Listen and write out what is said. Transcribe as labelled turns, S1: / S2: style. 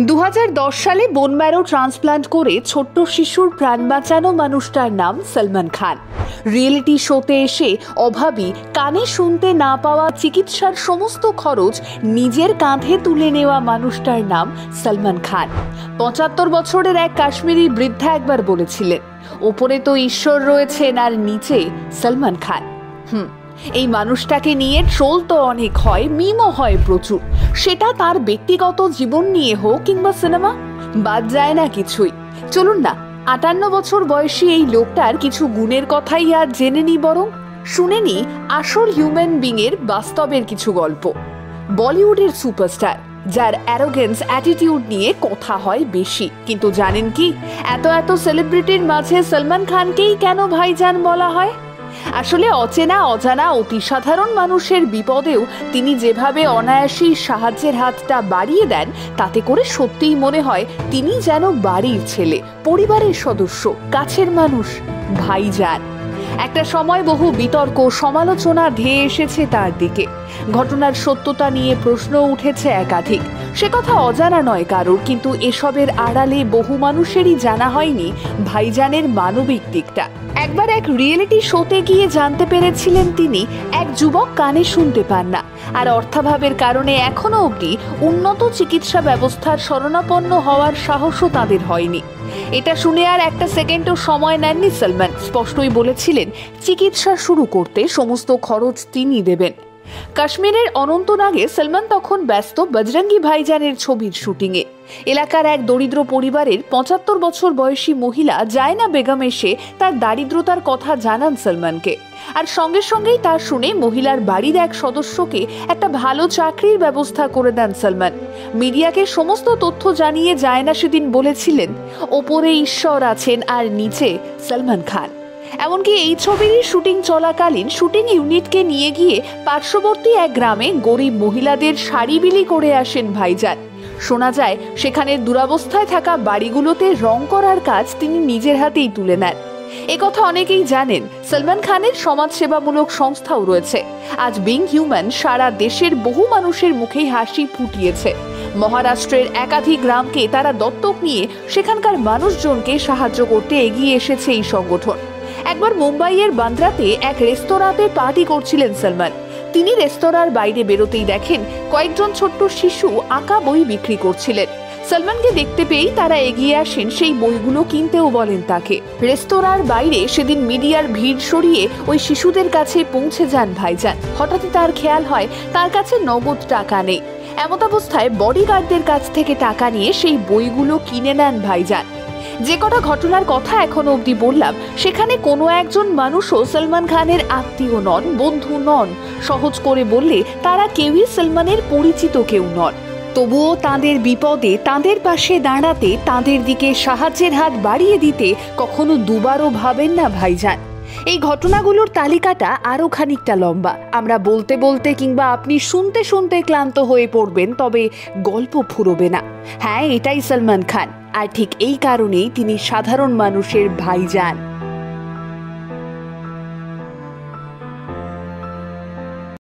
S1: 2010 সালে bone marrow transplant করে ছোট্ট শিশুর প্রাণ বাঁচানো মানুষটার নাম সলমন খান। রিয়েলিটি শোতে এসে অভাবী, কানে শুনতে না পাওয়া চিকিৎসার সমস্ত খরচ নিজের কাঁধে তুলে নেওয়া মানুষটার নাম সলমন খান। 75 বছরের এক কাশ্মীরি বৃদ্ধা একবার বলেছিলেন, ওপরে তো ঈশ্বর রয়েছেন আর নিচে সলমন খান। এই মানুষটাকে নিয়ে ট্রোল তো অনেক হয়, মিমও হয় প্রচুর। সেটা তার ব্যক্তিগত জীবন নিয়ে হোক কিংবা সিনেমা, বাদ যায় না কিছুই। চলুন না 58 বছর বয়সী এই লোকটার কিছু গুণের কথাই আর জেনে নি, বরং শুনে নি আসল হিউম্যান বিং এর বাস্তবের কিছু গল্প। বলিউডের সুপারস্টার, যার অ্যারোগেন্স অ্যাটিটিউড নিয়ে কথা হয় বেশি, কিন্তু জানেন কি এত সেলিব্রিটির মাঝে সলমন খানকেই কেন ভাইজান বলা হয়? আসলে অচেনা অজানা অতি সাধারণ মানুষের বিপদেও তিনি যেভাবে অনায়াসেই সাহায্যের হাতটা বাড়িয়ে দেন, তাতে করে সত্যিই মনে হয় তিনি যেন বাড়ির ছেলে, পরিবারের সদস্য, কাছের মানুষ, ভাইজান। একটা সময় বহু বিতর্ক সমালোচনা ধেয়ে এসেছে তার দিকে। ঘটনার সত্যতা নিয়ে প্রশ্ন উঠেছে একাধিক। সে কথা অজানা নয় কারোর, কিন্তু এসবের আড়ালে বহু মানুষেরই জানা হয়নি ভাইজানের মানবিক দিকটা। একবার এক রিয়েলিটি শোতে গিয়ে জানতে পেরেছিলেন তিনি এক যুবক কানে শুনতে পান না, আর অর্থাভাবের কারণে এখনো অবধি উন্নত চিকিৎসা ব্যবস্থার শরণাপন্ন হওয়ার সাহসও তাদের হয়নি। এটা শুনে আর একটা সেকেন্ডও সময় নেননি সলমন। স্পষ্টই বলেছিলেন চিকিৎসা শুরু করতে সমস্ত খরচ তিনি দেবেন। কাশ্মীরের অনন্তনাগে সলমন তখন ব্যস্ত বজরঙ্গি ভাইজানের ছবির শুটিংয়ে। এলাকার এক দরিদ্র পরিবারের 75 বছর বয়সী মহিলা জায়না বেগম এসে তার দারিদ্রতার কথা জানান সলমনকে, আর সঙ্গে সঙ্গেই তা শুনে মহিলার বাড়ির এক সদস্যকে একটা ভালো চাকরির ব্যবস্থা করে দেন সলমন। মিডিয়াকে সমস্ত তথ্য জানিয়ে জায়না সেদিন বলেছিলেন, ওপরে ঈশ্বর আছেন আর নিচে সলমন খান। এমনকি এই ছবির শুটিং চলাকালীন শুটিং ইউনিটকে নিয়ে গিয়ে পার্শ্ববর্তী এক গ্রামে গরিব মহিলাদের শাড়ি বিলি করে আসেন ভাইজান। শোনা যায় সেখানে দুরবস্থায় থাকা বাড়িগুলোতে রং করার কাজ তিনি নিজের হাতেই তুলে নেন। একথা অনেকেই জানেন। সলমন খানের সমাজসেবামূলক সংস্থাও রয়েছে। আজ বিং হিউম্যান সারা দেশের বহু মানুষের মুখেই হাসি ফুটিয়েছে। মহারাষ্ট্রের একাধিক গ্রামকে তারা দত্তক নিয়ে সেখানকার মানুষজনকে সাহায্য করতে এগিয়ে এসেছে এই সংগঠন। একবার মুম্বাইয়ের বান্দ্রাতে এক রেস্তোরাঁতে পার্টি করছিলেন সলমন। তিনি রেস্তোরাঁর বাইরে বেরোতেই দেখেন কয়েকজন ছোট্ট শিশু আঁকা বই বিক্রি করছিলেন। সলমনকে দেখতে পেয়েই তারা এগিয়ে আসেন সেই বইগুলো কিনতেও বলেন তাকে। রেস্তোরাঁর বাইরে সেদিন মিডিয়ার ভিড় সরিয়ে ওই শিশুদের কাছে পৌঁছে যান ভাইজান। হঠাৎই তার খেয়াল হয় তার কাছে নগদ টাকা নেই। এমতাবস্থায় বডিগার্ডদের কাছ থেকে টাকা নিয়ে সেই বইগুলো কিনে নেন ভাইজান। যে কটা ঘটনার কথা এখনো অবধি বললাম, সেখানে কোনো একজন মানুষও সলমন খানের আত্মীয় নন, বন্ধু নন। সহজ করে বললে তারা কেউই সলমনের পরিচিত কেউ নন। তবুও তাঁদের বিপদে তাঁদের পাশে দাঁড়াতে, তাঁদের দিকে সাহায্যের হাত বাড়িয়ে দিতে কখনো দুবারও ভাবেন না ভাইজান। এই ঘটনাগুলোর তালিকাটা আরো খানিকটা লম্বা। আমরা বলতে বলতে কিংবা আপনি শুনতে শুনতে ক্লান্ত হয়ে পড়বেন, তবে গল্প ফুরোবে না। হ্যাঁ, এটাই সলমন খান, আর ঠিক এই কারণেই তিনি সাধারণ মানুষের ভাইজান।